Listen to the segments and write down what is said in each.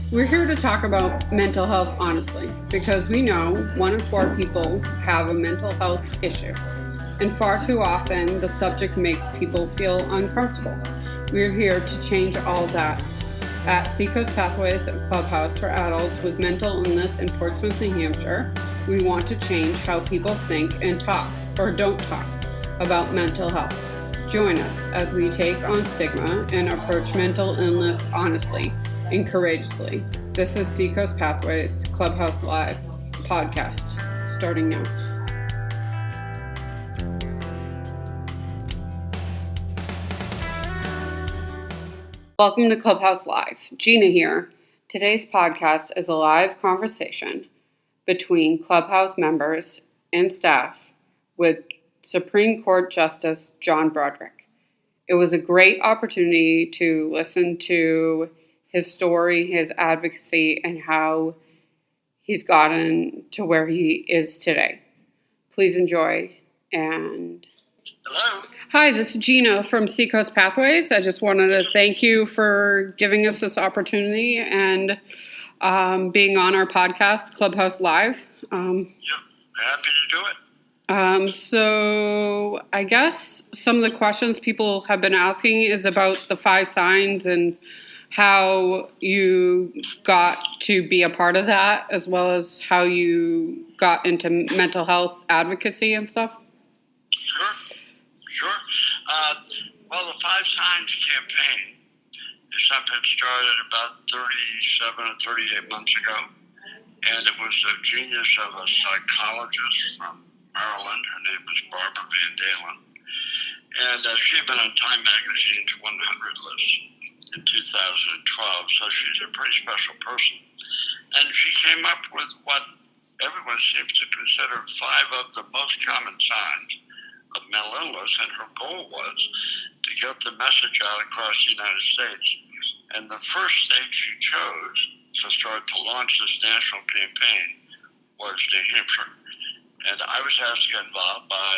We're here to talk about mental health honestly, because we know 1 in 4 people have a mental health issue, and far too often the subject makes people feel uncomfortable. We're here to change all that. At Seacoast Pathways, a clubhouse for adults with mental illness in Portsmouth, New Hampshire, we want to change how people think and talk, or don't talk, about mental health. Join us as we take on stigma and approach mental illness honestly and courageously. This is Seacoast Pathways Clubhouse Live podcast, starting now. Welcome to Clubhouse Live. Gina here. Today's podcast is a live conversation between Clubhouse members and staff with Supreme Court Justice John Broderick. It was a great opportunity to listen to his story, his advocacy, and how he's gotten to where he is today. Please enjoy. And hello. Hi, this is Gina from Seacoast Pathways. I just wanted to thank you for giving us this opportunity and being on our podcast, Clubhouse Live. Yep, happy to do it. So I guess some of the questions people have been asking is about the 5 signs and how you got to be a part of that, as well as how you got into mental health advocacy and stuff. Sure. Well, the 5 Signs campaign is something started about 37 or 38 months ago, and it was the genius of a psychologist from Maryland. Her name was Barbara Van Dalen, and she had been on Time Magazine's 100 list in 2012, so she's a pretty special person. And she came up with what everyone seems to consider 5 of the most common signs of mental illness, and her goal was to get the message out across the United States. And the first state she chose to start to launch this national campaign was New Hampshire. And I was asked to get involved by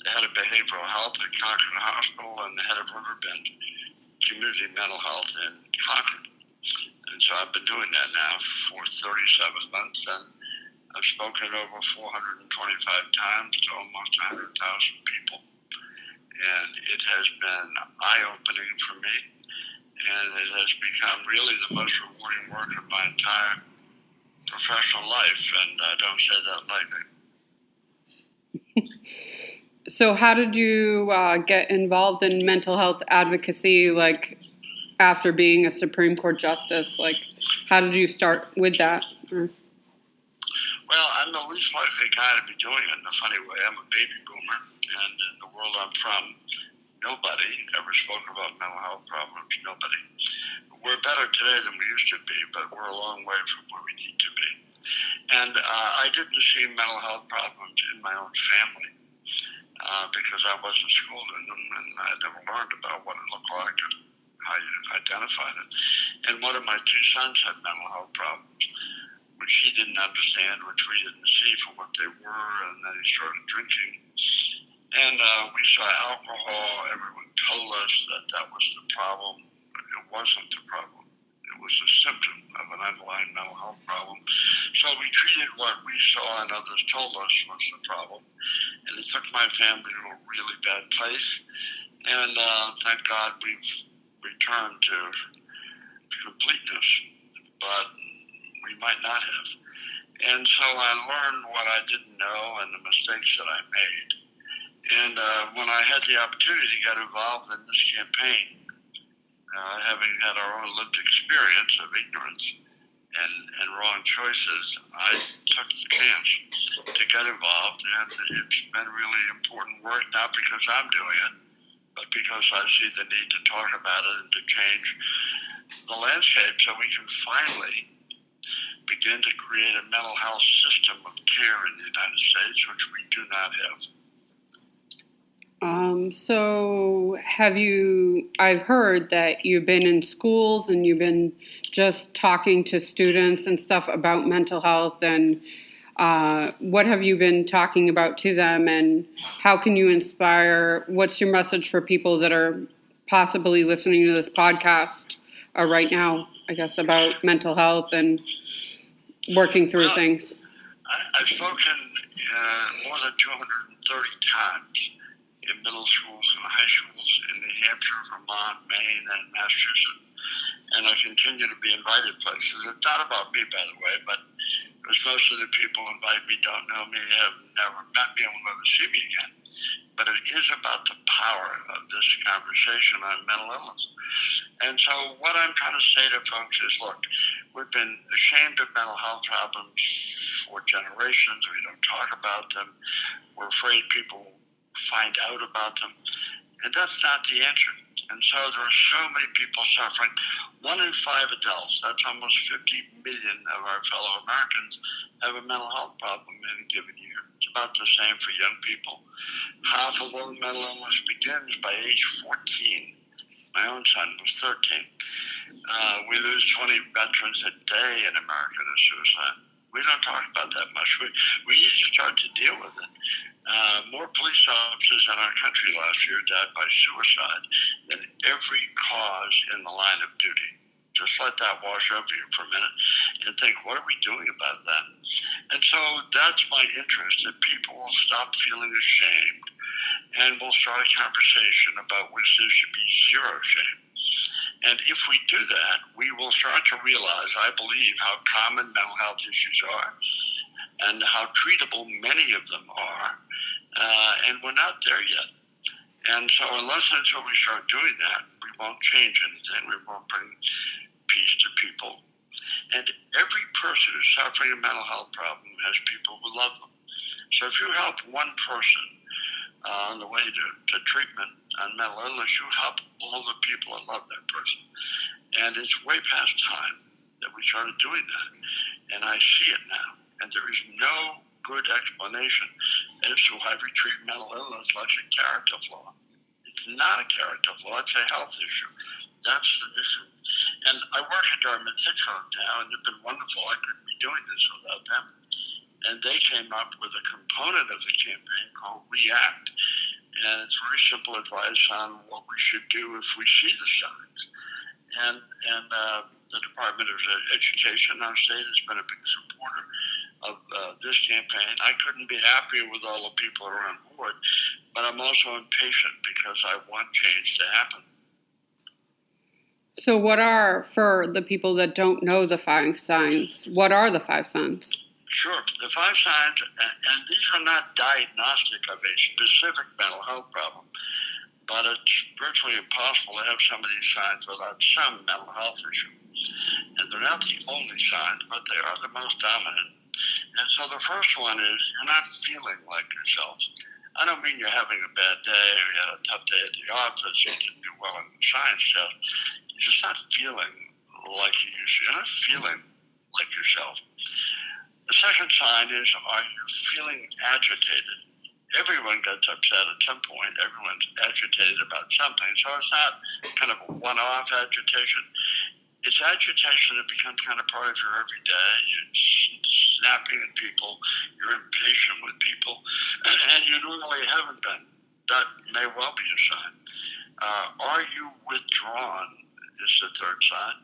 the head of behavioral health at Concord Hospital and the head of Riverbend Community Mental Health in Concord. And so I've been doing that now for 37 months, and I've spoken over 425 times to almost 100,000 people. And it has been eye-opening for me, and it has become really the most rewarding work of my entire professional life, and I don't say that lightly. So how did you get involved in mental health advocacy, like, after being a Supreme Court justice? Like, how did you start with that? Well, I'm the least likely guy to be doing it in a funny way. I'm a baby boomer, and in the world I'm from, nobody ever spoke about mental health problems, nobody. We're better today than we used to be, but we're a long way from where we need to be. And I didn't see mental health problems in my own family because I wasn't schooled in them, and I never learned about what it looked like and how you identified it. And one of my 2 sons had mental health problems, which he didn't understand, which we didn't see for what they were, and then he started drinking. And we saw alcohol. Everyone told us that that was the problem. It wasn't the problem. It was a symptom of an underlying mental health problem. So we treated what we saw and others told us was the problem. And it took my family to a really bad place. And thank God we've returned to completeness. But we might not have. And so I learned what I didn't know and the mistakes that I made. And when I had the opportunity to get involved in this campaign, having had our own lived experience of ignorance and wrong choices, I took the chance to get involved. And it's been really important work, not because I'm doing it, but because I see the need to talk about it and to change the landscape so we can finally begin to create a mental health system of care in the United States, which we do not have. So I've heard that you've been in schools and you've been just talking to students and stuff about mental health, and what have you been talking about to them, and how can you inspire? What's your message for people that are possibly listening to this podcast right now? I guess, about mental health and working through things? I've spoken more than 230 times in middle schools and high schools in New Hampshire, Vermont, Maine, and Massachusetts. And I continue to be invited places. It's not about me, by the way, but because most of the people who invite me don't know me, have never met me, and will never see me again. But it is about the power of this conversation on mental illness. And so what I'm trying to say to folks is, look, we've been ashamed of mental health problems for generations. We don't talk about them. We're afraid people find out about them. And that's not the answer. And so there are so many people suffering. 1 in 5 adults, that's almost 50 million of our fellow Americans, have a mental health problem in a given year. It's about the same for young people. Half of all mental illness begins by age 14. My own son was 13. We lose 20 veterans a day in America to suicide. We don't talk about that much. We need to start to deal with it. More police officers in our country last year died by suicide than every cause in the line of duty. Just let that wash over you for a minute and think, what are we doing about that? And so that's my interest, that people will stop feeling ashamed and we'll start a conversation about which there should be zero shame. And if we do that, we will start to realize, I believe, how common mental health issues are and how treatable many of them are. And we're not there yet. And so unless and until we start doing that, we won't change anything. We won't bring peace to people. And every person who's suffering a mental health problem has people who love them. So if you help one person on the way to treatment on mental illness, you help all the people that love that person. And it's way past time that we started doing that. And I see it now. And there is no good explanation as to why we treat mental illness like a character flaw. It's not a character flaw, it's a health issue. That's the issue. And I work at our Mid-Citron now, and they've been wonderful. I couldn't be doing this without them. And they came up with a component of the campaign called REACT. And it's very simple advice on what we should do if we see the signs. And the Department of Education in our state has been a big supporter of this campaign. I couldn't be happier with all the people who are on board, but I'm also impatient because I want change to happen. So what are, for the people that don't know the 5 signs, what are the 5 signs? Sure. The 5 signs, and these are not diagnostic of a specific mental health problem, but it's virtually impossible to have some of these signs without some mental health issue. And they're not the only signs, but they are the most dominant. And so the first one is you're not feeling like yourself. I don't mean you're having a bad day or you had a tough day at the office, you didn't do well in the science test. You're just not feeling like you used to. You're not feeling like yourself. The second sign is, are you feeling agitated? Everyone gets upset at some point. Everyone's agitated about something. So it's not kind of a one-off agitation. It's agitation that becomes kind of part of your everyday. You're snapping at people. You're impatient with people. And you normally haven't been. That may well be a sign. Are you withdrawn is the third sign.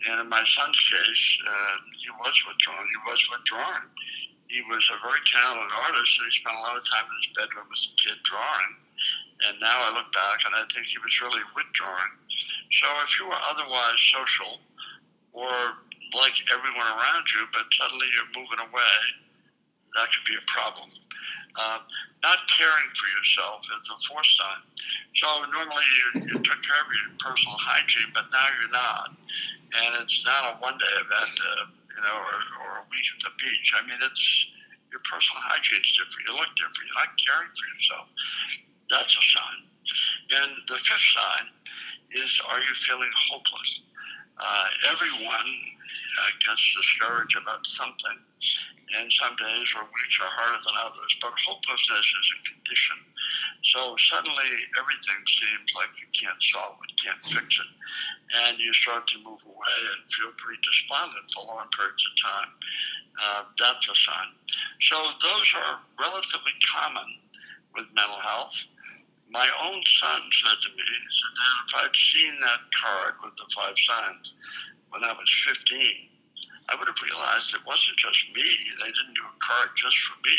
And in my son's case, he was withdrawn. He was a very talented artist, so he spent a lot of time in his bedroom as a kid drawing. And now I look back and I think he was really withdrawing. So if you were otherwise social or like everyone around you, but suddenly you're moving away, that could be a problem. Not caring for yourself is the fourth sign. So normally you took care of your personal hygiene, but now you're not. And it's not a one-day event, or a week at the beach. I mean, it's your personal hygiene's different. You look different. You're not caring for yourself. That's a sign. And the fifth sign is, are you feeling hopeless? Everyone gets discouraged about something. And some days or weeks are harder than others. But hopelessness is a condition. So suddenly everything seems like you can't solve it, can't fix it. And you start to move away and feel pretty despondent for long periods of time. That's a sign. So those are relatively common with mental health. My own son said to me, he said, Dad, if I'd seen that card with the 5 signs, when I was 15, I would have realized it wasn't just me. They didn't do a card just for me.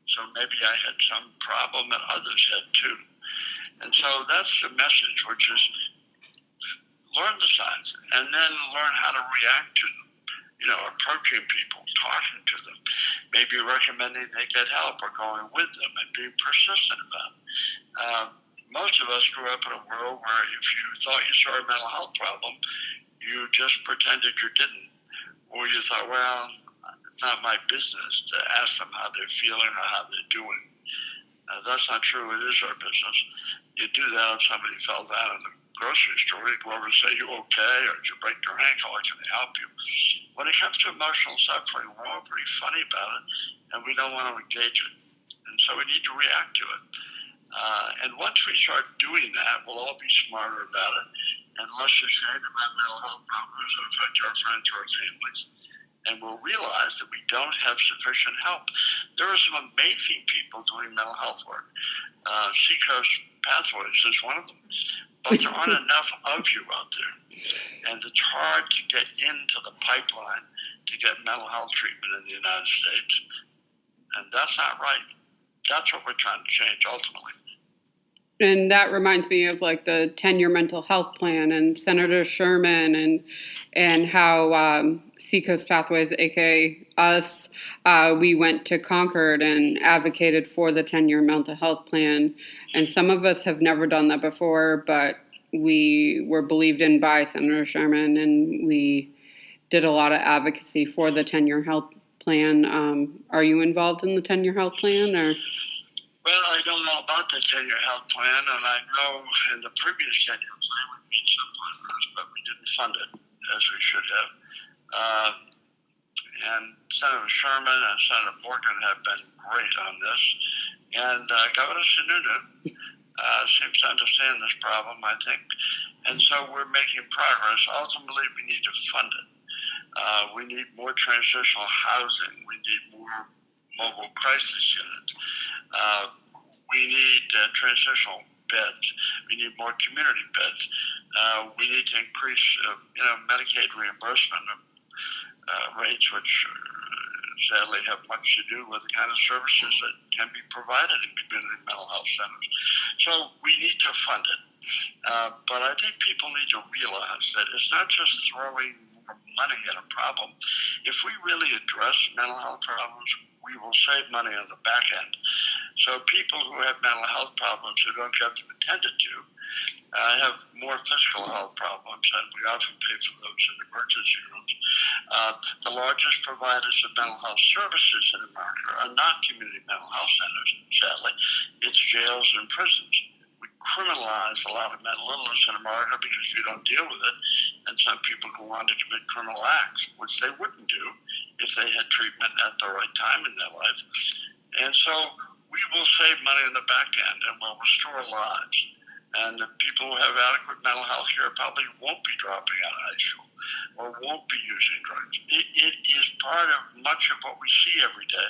So maybe I had some problem that others had too. And so that's the message, which is learn the signs and then learn how to react to them. Approaching people, talking to them, maybe recommending they get help or going with them and being persistent about it. Most of us grew up in a world where if you thought you saw a mental health problem, you just pretended you didn't. Or you thought, well, it's not my business to ask them how they're feeling or how they're doing. That's not true. It is our business. You do that if somebody fell down in the grocery store, you go over and say, you okay? Or did you break your ankle? Or can I help you? When it comes to emotional suffering, we're all pretty funny about it, and we don't want to engage it. And so we need to react to it. And once we start doing that, we'll all be smarter about it and less ashamed about mental health problems that affect our friends or our families. And we'll realize that we don't have sufficient help. There are some amazing people doing mental health work. Seacoast Pathways is one of them. But there aren't enough of you out there. And it's hard to get into the pipeline to get mental health treatment in the United States. And that's not right. That's what we're trying to change ultimately. And that reminds me of like the 10-year mental health plan and Senator Sherman and how Seacoast Pathways, aka us, we went to Concord and advocated for the 10-year mental health plan. And some of us have never done that before, but we were believed in by Senator Sherman, and we did a lot of advocacy for the 10-year health plan. Are you involved in the 10-year health plan, or? Well, I don't know about the 10-year health plan, and I know in the previous 10-year plan we made some progress, but we didn't fund it as we should have. And Senator Sherman and Senator Morgan have been great on this. And Governor Sununu seems to understand this problem, I think. And so we're making progress. Ultimately, we need to fund it. We need more transitional housing. We need more mobile crisis units. We need transitional beds. We need more community beds. We need to increase, Medicaid reimbursement rates, which sadly have much to do with the kind of services that can be provided in community mental health centers. So we need to fund it. But I think people need to realize that it's not just throwing more money at a problem. If we really address mental health problems, we will save money on the back end. So people who have mental health problems who don't get them attended to have more physical health problems, and we often pay for those in emergency rooms. The largest providers of mental health services in America are not community mental health centers, sadly. It's jails and prisons. We criminalize a lot of mental illness in America because we don't deal with it, and some people go on to commit criminal acts, which they wouldn't do if they had treatment at the right time in their life. And so we will save money in the back end and will restore lives. And the people who have adequate mental health care probably won't be dropping out of high school or won't be using drugs. It is part of much of what we see every day.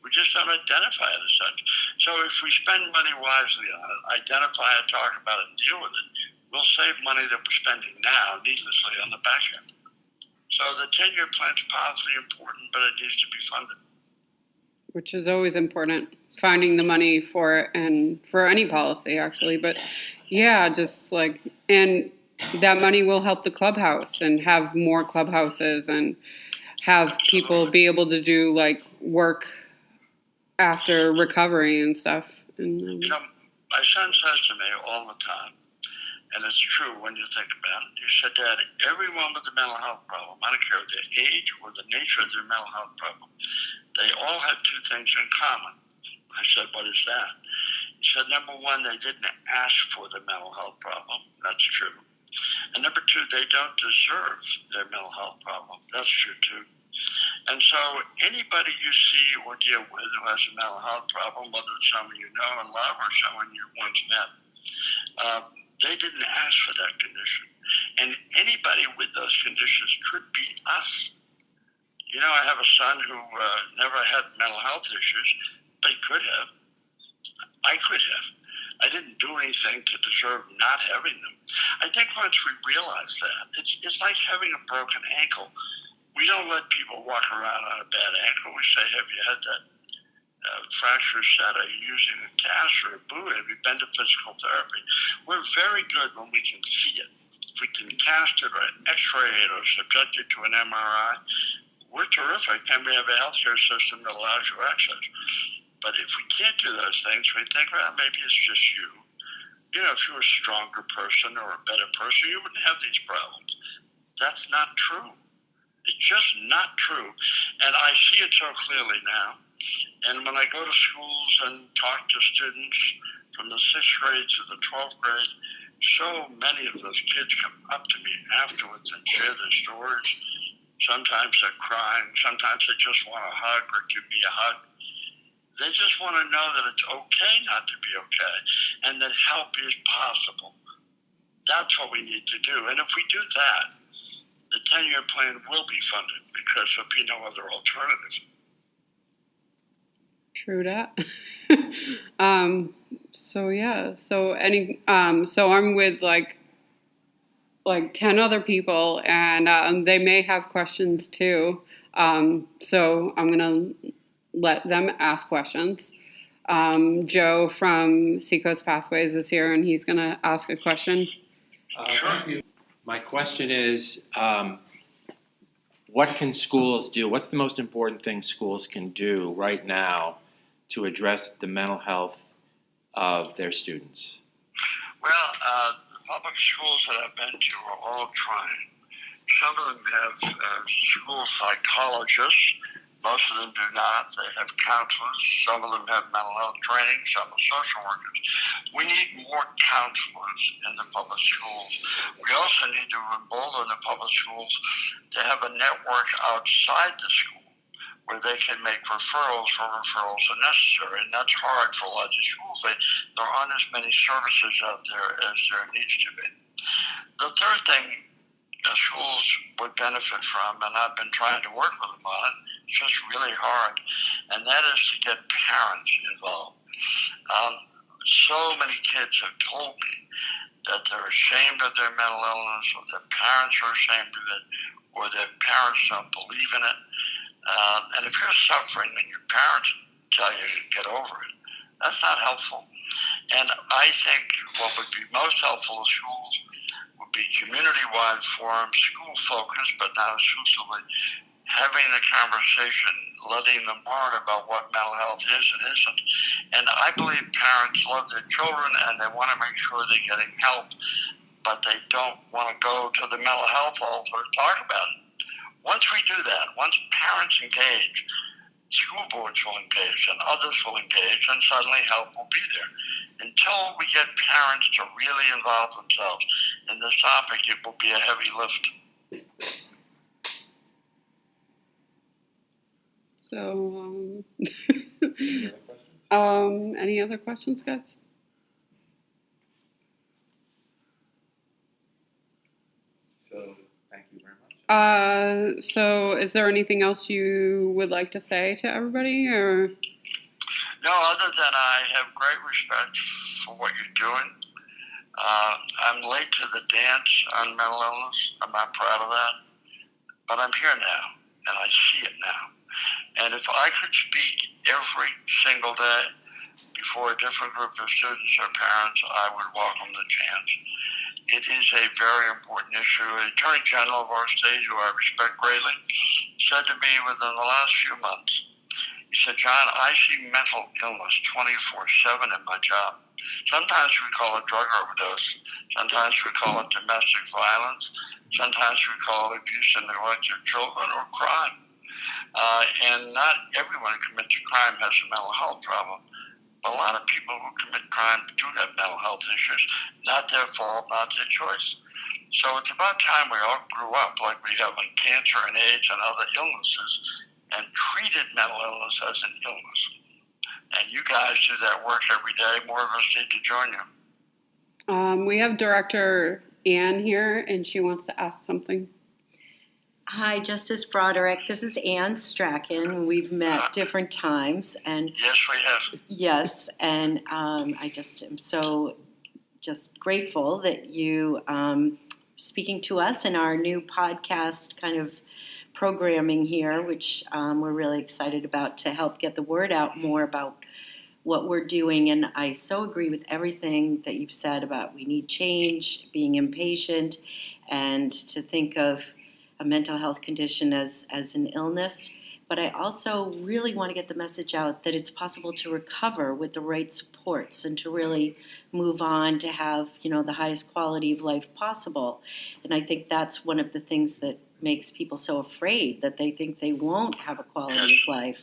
We just don't identify it as such. So if we spend money wisely on it, identify it, talk about it, and deal with it, we'll save money that we're spending now needlessly on the back end. So the 10-year plan is powerfully important, but it needs to be funded. Which is always important, finding the money for it and for any policy, actually. But yeah, just like, and that money will help the clubhouse and have more clubhouses and have people be able to do like work after recovery and stuff. And, my son says to me all the time, and it's true when you think about it, he said, Dad, everyone with a mental health problem, I don't care their age or the nature of their mental health problem, they all have two things in common. I said, what is that? He said, number one, they didn't ask for the mental health problem. That's true. And number two, they don't deserve their mental health problem. That's true too. And so anybody you see or deal with who has a mental health problem, whether it's someone you know and love or someone you once met, they didn't ask for that condition. And anybody with those conditions could be us. I have a son who never had mental health issues, but he could have. I could have. I didn't do anything to deserve not having them. I think once we realize that, it's like having a broken ankle. We don't let people walk around on a bad ankle. We say, have you had that fracture set? Are you using a cast or a boot? Have you been to physical therapy? We're very good when we can see it. If we can cast it or x-ray it or subject it to an MRI, we're terrific, and we have a healthcare system that allows you access. But if we can't do those things, we think, well, maybe it's just you. You know, if you were a stronger person or a better person, you wouldn't have these problems. That's not true. It's just not true. And I see it so clearly now. And when I go to schools and talk to students from the 6th grade to the 12th grade, so many of those kids come up to me afterwards and share their stories. Sometimes they're crying. Sometimes they just want a hug or give me a hug. They just want to know that it's okay not to be okay and that help is possible. That's what we need to do. And if we do that, the 10-year plan will be funded because there'll be no other alternative. True that. So I'm with like 10 other people, and they may have questions too. So I'm gonna let them ask questions. Joe from Seacoast Pathways is here, and he's gonna ask a question. Thank you. My question is, what can schools do? What's the most important thing schools can do right now to address the mental health of their students? Well, the public schools that I've been to are all trying. Some of them have school psychologists. Most of them do not. They have counselors. Some of them have mental health training. Some are social workers. We need more counselors in the public schools. We also need to embolden the public schools to have a network outside the school where they can make referrals where referrals are necessary. And that's hard for a lot of these schools. There aren't as many services out there as there needs to be. The third thing the schools would benefit from, and I've been trying to work with them on it, it's just really hard, and that is to get parents involved. So many kids have told me that they're ashamed of their mental illness, or their parents are ashamed of it, or their parents don't believe in it. And if you're suffering and your parents tell you to get over it, that's not helpful. And I think what would be most helpful to schools would be community-wide forums, school-focused, but not exclusively, having the conversation, letting them learn about what mental health is and isn't. And I believe parents love their children and they want to make sure they're getting help, but they don't want to go to the mental health altar to talk about it. Once we do that, once parents engage, school boards will engage and others will engage, and suddenly help will be there. Until we get parents to really involve themselves in this topic, it will be a heavy lift. So, any other questions, guys? So, thank you very much. So is there anything else you would like to say to everybody, or? No, other than I have great respect for what you're doing. I'm late to the dance on mental illness. I'm not proud of that. But I'm here now, and I see it now. And if I could speak every single day before a different group of students or parents, I would welcome the chance. It is a very important issue. The Attorney General of our state, who I respect greatly, said to me within the last few months, he said, John, I see mental illness 24/7 in my job. Sometimes we call it drug overdose. Sometimes we call it domestic violence. Sometimes we call it abuse and neglect of children or crime. And not everyone who commits a crime has a mental health problem. But a lot of people who commit crime do have mental health issues. Not their fault, not their choice. So it's about time we all grew up like we have on cancer and AIDS and other illnesses and treated mental illness as an illness. And you guys do that work every day. More of us need to join you. We have Director Ann here, and she wants to ask something. Hi, Justice Broderick. This is Ann Strachan. We've met different times, and Yes, we have. yes, and I just am so just grateful that you speaking to us in our new podcast kind of programming here, which we're really excited about to help get the word out more about what we're doing. And I so agree with everything that you've said about we need change, being impatient, and to think of a mental health condition as an illness. But I also really want to get the message out that it's possible to recover with the right supports and to really move on to have, the highest quality of life possible. And I think that's one of the things that makes people so afraid, that they think they won't have a quality of life.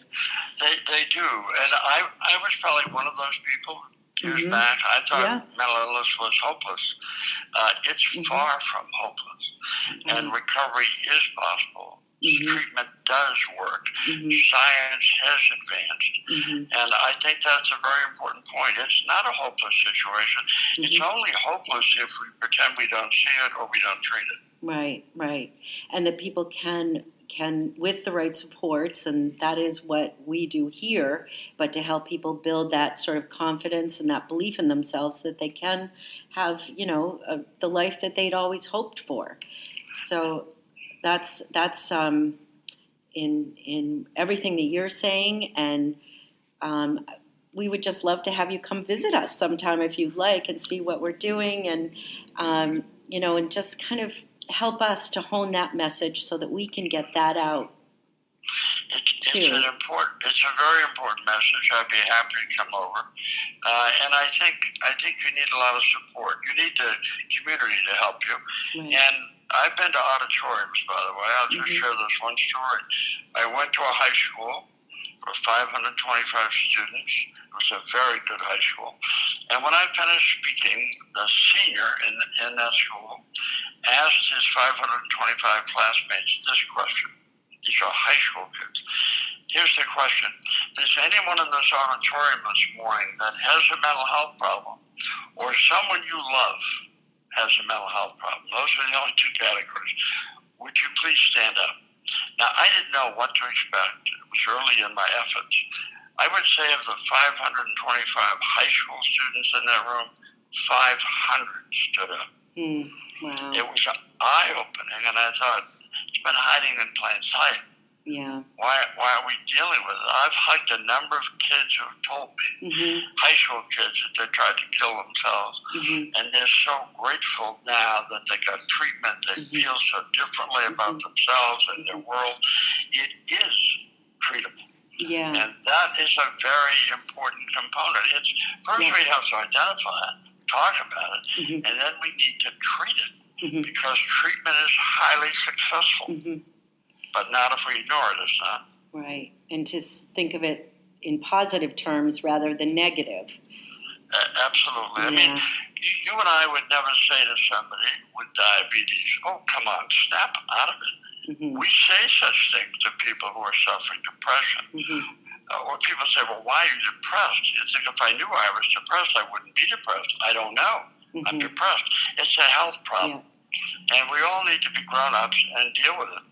They do. And I was probably one of those people years back. I thought mental illness was hopeless. It's far from hopeless. And recovery is possible. Treatment does work. Science has advanced. And I think that's a very important point. It's not a hopeless situation. It's only hopeless if we pretend we don't see it or we don't treat it. Right. And that people can with the right supports, and that is what we do here, but to help people build that sort of confidence and that belief in themselves that they can have, the life that they'd always hoped for. So that's in everything that you're saying, and we would just love to have you come visit us sometime if you'd like and see what we're doing, and and just kind of help us to hone that message so that we can get that out. It's a very important message. I'd be happy to come over, and I think you need a lot of support. You need the community to help you, and I've been to auditoriums, by the way. I'll just share this one story. I went to a high school for 525 students. It was a very good high school. And when I finished speaking, the senior in that school asked his 525 classmates this question. These are high school kids. Here's the question. Is anyone in this auditorium this morning that has a mental health problem, or someone you love has a mental health problem? Those are the only two categories. Would you please stand up? Now, I didn't know what to expect. It was early in my efforts. I would say of the 525 high school students in that room, 500 stood up. Wow. It was eye-opening, and I thought, it's been hiding in plain sight. Yeah. Why are we dealing with it? I've hugged a number of kids who have told me, high school kids, that they tried to kill themselves. And they're so grateful now that they got treatment. They feel so differently about themselves and their world. It is treatable. Yeah. And that is a very important component. It's first we have to identify it, talk about it, and then we need to treat it, because treatment is highly successful. But not if we ignore it, it's not. Right. And to think of it in positive terms rather than negative. Absolutely. I mean, you and I would never say to somebody with diabetes, oh, come on, snap out of it. We say such things to people who are suffering depression. Or people say, well, why are you depressed? You think if I knew I was depressed, I wouldn't be depressed. I don't know. I'm depressed. It's a health problem. And we all need to be grown-ups and deal with it.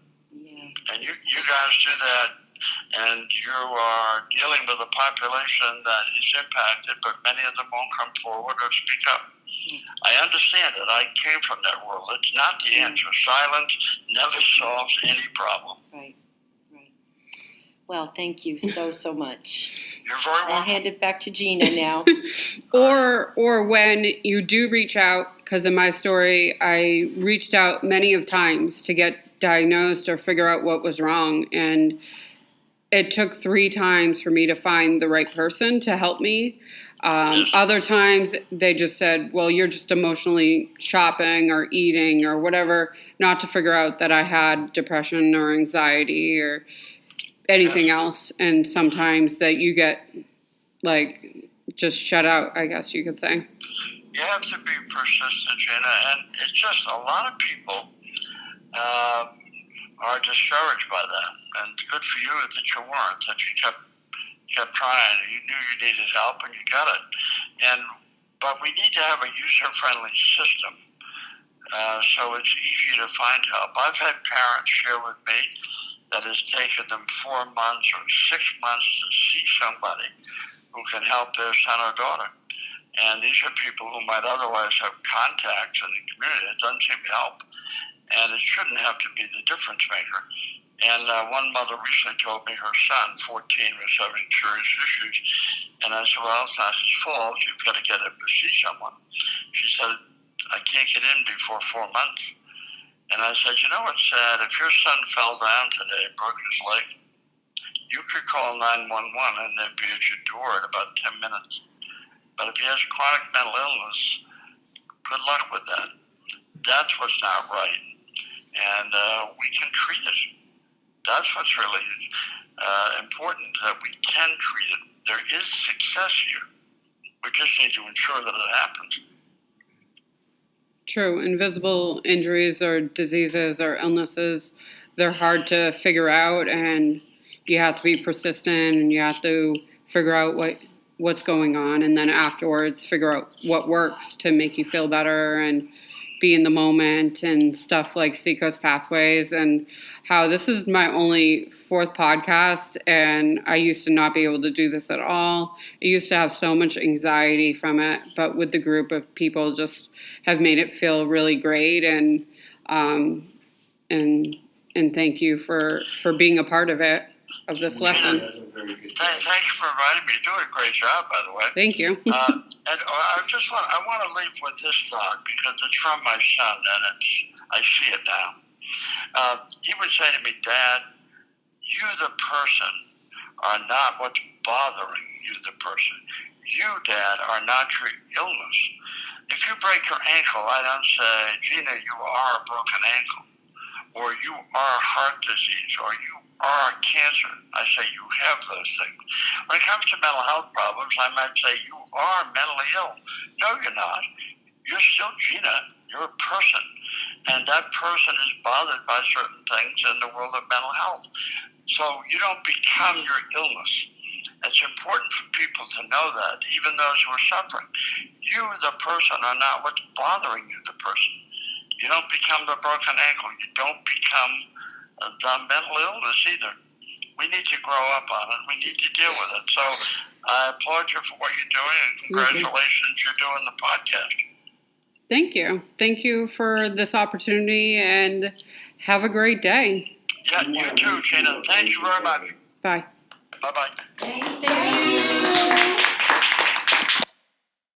And you guys do that, and you are dealing with a population that is impacted, but many of them won't come forward or speak up. I understand it. I came from that world. It's not the answer. Silence never solves any problem. Right. Well, thank you so much. You're very welcome. I'll hand it back to Gina now. Or when you do reach out, because in my story, I reached out many of times to get diagnosed or figure out what was wrong, and it took 3 times for me to find the right person to help me. Other times they just said, well, you're just emotionally shopping or eating or whatever, not to figure out that I had depression or anxiety or anything else. And sometimes that you get just shut out, I guess you could say. You have to be persistent, Gina, and it's just a lot of people are discouraged by that. And good for you that you weren't, that you kept trying. You knew you needed help, and you got it. But we need to have a user-friendly system. So it's easy to find help. I've had parents share with me that it's taken them 4 months or 6 months to see somebody who can help their son or daughter. And these are people who might otherwise have contacts in the community. It doesn't seem to help. And it shouldn't have to be the difference maker. And one mother recently told me her son, 14, was having serious issues. And I said, well, it's not his fault. You've got to get him to see someone. She said, I can't get in before 4 months. And I said, you know what's sad? If your son fell down today and broke his leg, you could call 911 and they'd be at your door in about 10 minutes. But if he has chronic mental illness, good luck with that. That's what's not right. And we can treat it. That's what's really important, that we can treat it. There is success here. We just need to ensure that it happens. True. Invisible injuries or diseases or illnesses, they're hard to figure out, and you have to be persistent, and you have to figure out what's going on, and then afterwards figure out what works to make you feel better and be in the moment, and stuff like Seacoast Pathways, and how this is my only 4th podcast, and I used to not be able to do this at all. I used to have so much anxiety from it, but with the group of people just have made it feel really great, and thank you for being a part of it, of this lesson. Thank you for inviting me. You're doing a great job, by the way. Thank you. And I want to leave with this thought, because it's from my son, and I see it now. He would say to me, Dad, you the person are not what's bothering you the person. You, Dad, are not your illness. If you break your ankle, I don't say, Gina, you are a broken ankle, or you are heart disease, or you are cancer. I say you have those things. When it comes to mental health problems, I might say you are mentally ill. No, you're not. You're still Gina. You're a person. And that person is bothered by certain things in the world of mental health. So you don't become your illness. It's important for people to know that, even those who are suffering. You, the person, are not what's bothering you, the person. You don't become the broken ankle. You don't become the mental illness either. We need to grow up on it. We need to deal with it. So I applaud you for what you're doing, and congratulations, you're doing the podcast. Thank you. Thank you for this opportunity, and have a great day. Yeah, you too, Gina. Thank you very much. Bye. Bye-bye. Thank you.